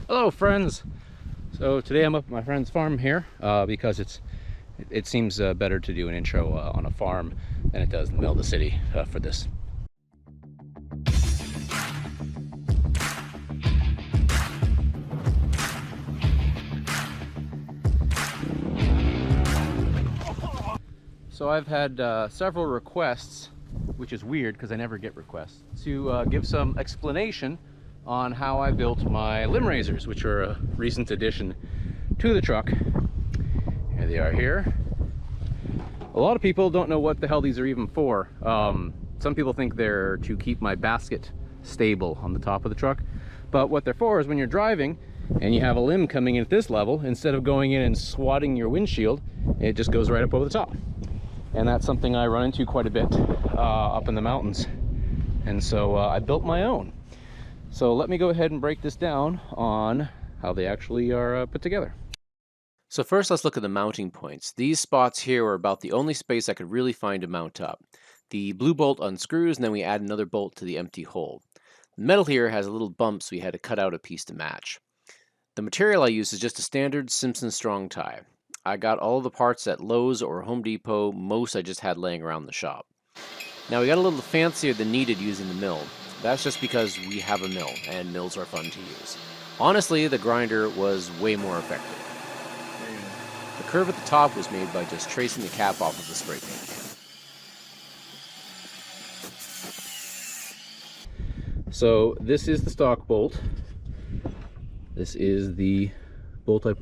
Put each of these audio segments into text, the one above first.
Hello friends! So today I'm up at my friend's farm here because it seems better to do an intro on a farm than it does in the middle of the city for this. So I've had several requests, which is weird because I never get requests, to give some explanation on how I built my limb Rayzers, which are a recent addition to the truck. Here they are here. A lot of people don't know what the hell these are even for. Some people think they're to keep my basket stable on the top of the truck, but what they're for is when you're driving and you have a limb coming in at this level, instead of going in and swatting your windshield, it just goes right up over the top. And that's something I run into quite a bit up in the mountains. And so I built my own. So let me go ahead and break this down on how they actually are put together. So first let's look at the mounting points. These spots here are about the only space I could really find to mount up. The blue bolt unscrews and then we add another bolt to the empty hole. The metal here has a little bump, so we had to cut out a piece to match. The material I use is just a standard Simpson strong tie. I got all of the parts at Lowe's or Home Depot. Most I just had laying around the shop. Now we got a little fancier than needed using the mill. That's just because we have a mill, and mills are fun to use. Honestly, the grinder was way more effective. The curve at the top was made by just tracing the cap off of the spray paint. So this is the stock bolt. This is the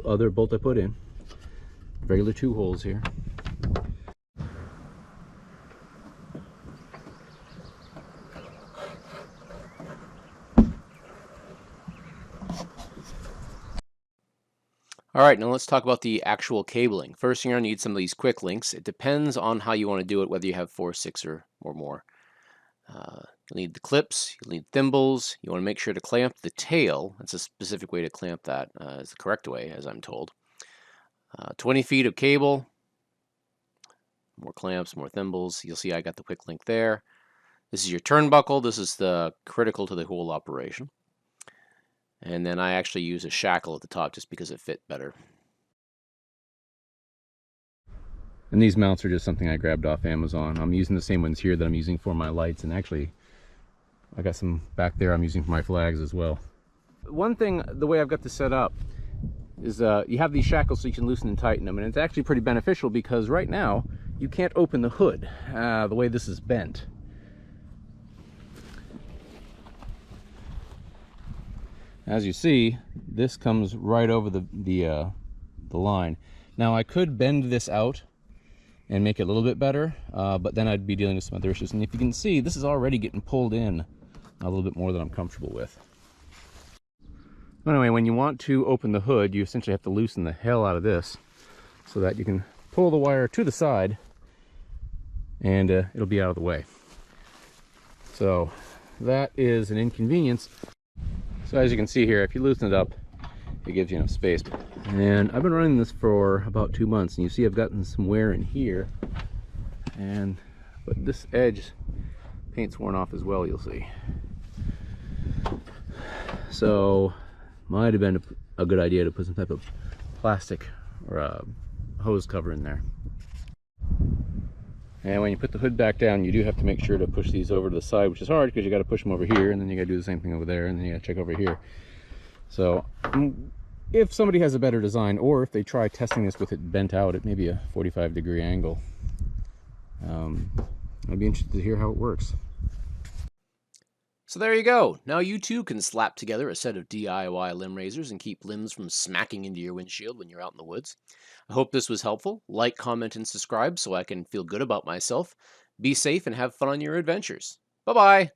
other bolt I put in. Regular 2 holes here. Alright, now let's talk about the actual cabling. First, you're going to need some of these quick links. It depends on how you want to do it, whether you have 4, 6, or more. You'll need the clips, you'll need thimbles. You want to make sure to clamp the tail. That's a specific way to clamp that, is the correct way, as I'm told. 20 feet of cable, more clamps, more thimbles. You'll see I got the quick link there. This is your turnbuckle. This is the critical to the whole operation. And then I actually use a shackle at the top just because it fit better. And these mounts are just something I grabbed off Amazon. I'm using the same ones here that I'm using for my lights, and actually I got some back there I'm using for my flags as well. One thing, the way I've got this set up is you have these shackles so you can loosen and tighten them, and it's actually pretty beneficial because right now you can't open the hood the way this is bent. As you see, this comes right over the line. Now I could bend this out and make it a little bit better, but then I'd be dealing with some other issues. And if you can see, this is already getting pulled in a little bit more than I'm comfortable with. Anyway, when you want to open the hood, you essentially have to loosen the hell out of this so that you can pull the wire to the side and it'll be out of the way. So that is an inconvenience. So as you can see here, if you loosen it up, it gives you enough space. And I've been running this for about 2 months, and you see I've gotten some wear in here. But this edge, paint's worn off as well, you'll see. So might have been a good idea to put some type of plastic or a hose cover in there. And when you put the hood back down, you do have to make sure to push these over to the side, which is hard because you got to push them over here, and then you got to do the same thing over there, and then you got to check over here. So if somebody has a better design, or if they try testing this with it bent out at maybe a 45-degree angle, I'd be interested to hear how it works. So there you go. Now you too can slap together a set of DIY limb Rayzers and keep limbs from smacking into your windshield when you're out in the woods. I hope this was helpful. Like, comment, and subscribe so I can feel good about myself. Be safe and have fun on your adventures. Bye-bye!